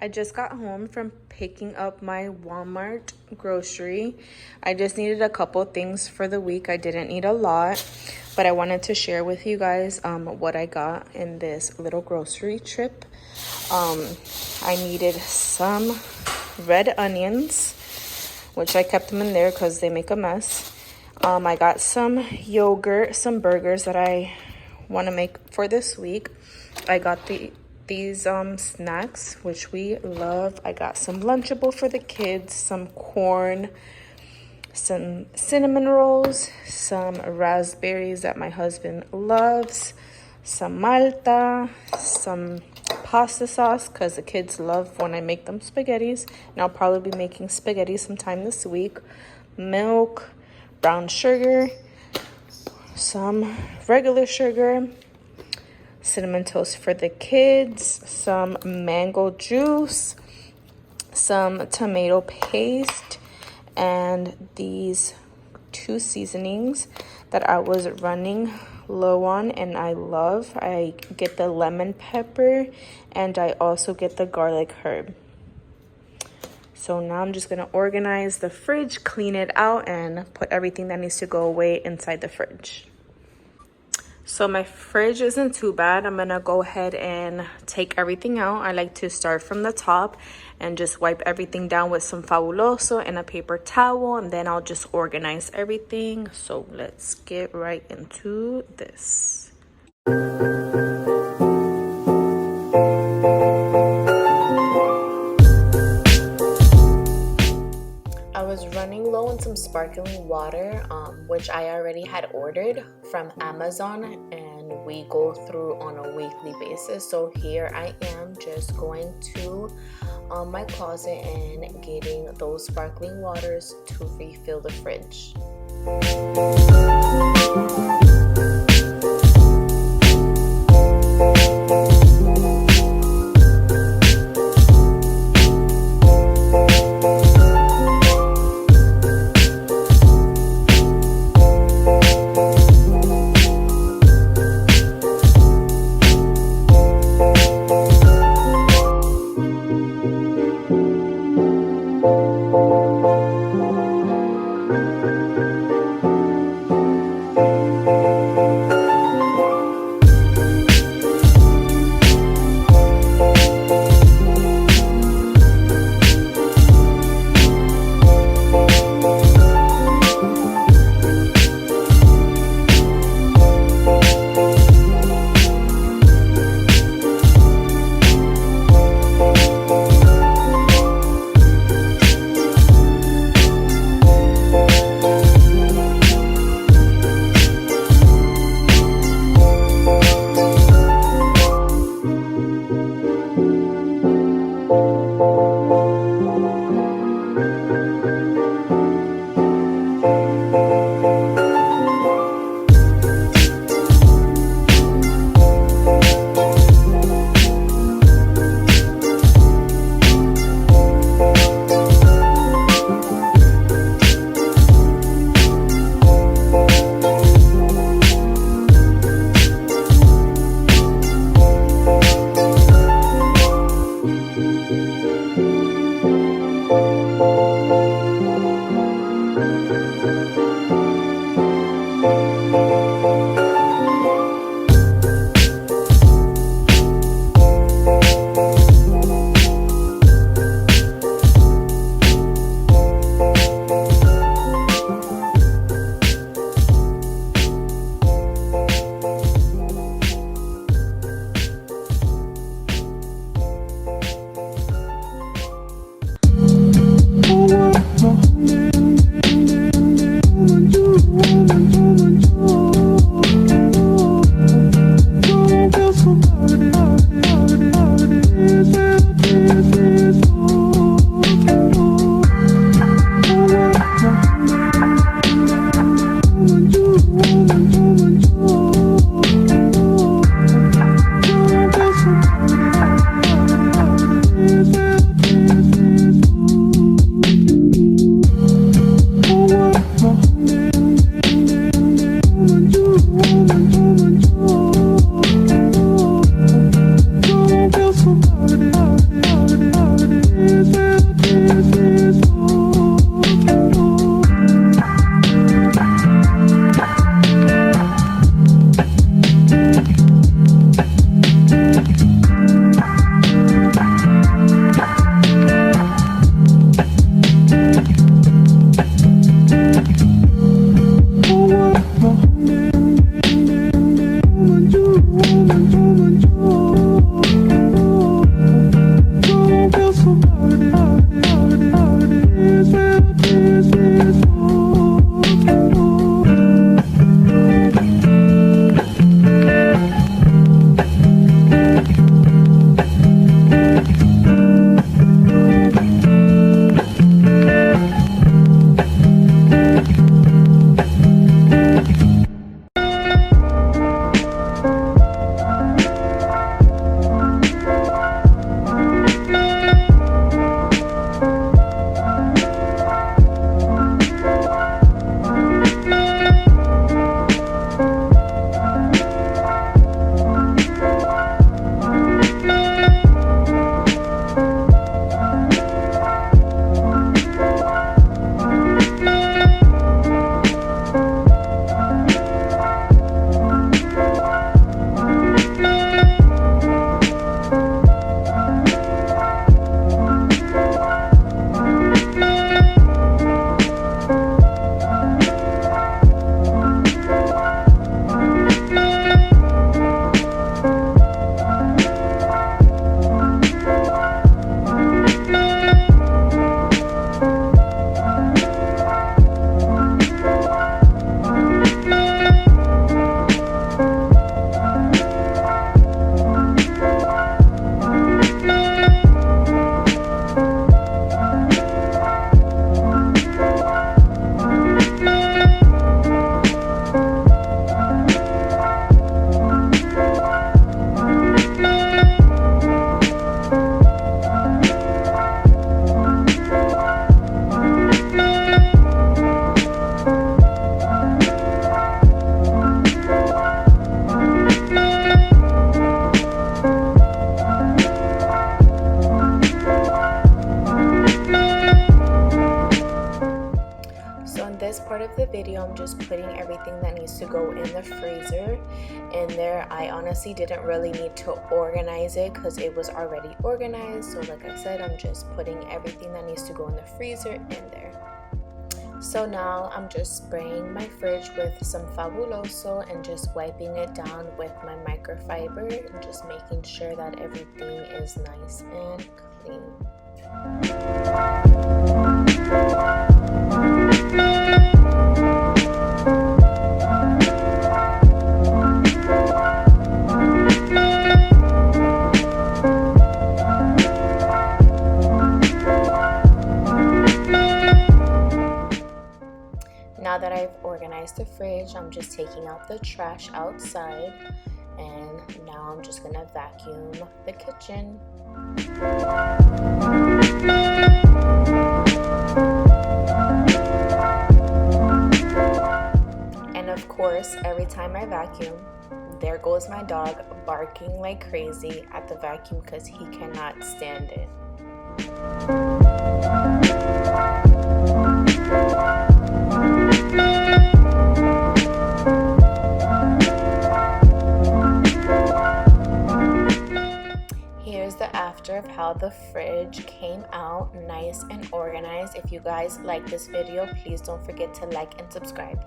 I just got home from picking up my Walmart grocery. I just needed a couple things for the week. I didn't need a lot, but I wanted to share with you guys what I got in this little grocery trip. I needed some red onions, which I kept them in there because they make a mess. I got some yogurt, some burgers that I want to make for this week. I got these snacks, which we love. I got some Lunchable for the kids, some corn, some cinnamon rolls, some raspberries that my husband loves, some Malta, some pasta sauce because the kids love when I make them spaghettis, and I'll probably be making spaghetti sometime this week. Milk, brown sugar, some regular sugar, cinnamon toast for the kids, some mango juice, some tomato paste, and these 2 seasonings that I was running low on and I love. I get the lemon pepper and I also get the garlic herb. So now I'm just gonna organize the fridge, clean it out, and put everything that needs to go away inside the fridge. So my fridge isn't too bad. I'm gonna go ahead and take everything out. I like to start from the top and just wipe everything down with some Fabuloso and a paper towel, and then I'll just organize everything. So let's get right into this. I was running low on some sparkling water, which I already had ordered from Amazon, and we go through on a weekly basis. So here I am just going to my closet and getting those sparkling waters to refill the fridge. of the video, I'm just putting everything that needs to go in the freezer in there. I honestly didn't really need to organize it because it was already organized. So like I said, I'm just putting everything that needs to go in the freezer in there. So now I'm just spraying my fridge with some Fabuloso and just wiping it down with my microfiber and just making sure that everything is nice and clean. Now that I've organized the fridge, I'm just taking out the trash outside, and now I'm just gonna vacuum the kitchen. And of course, every time I vacuum, there goes my dog barking like crazy at the vacuum because he cannot stand it. Here's the after of how the fridge came out, nice and organized. If you guys like this video, please don't forget to like and subscribe.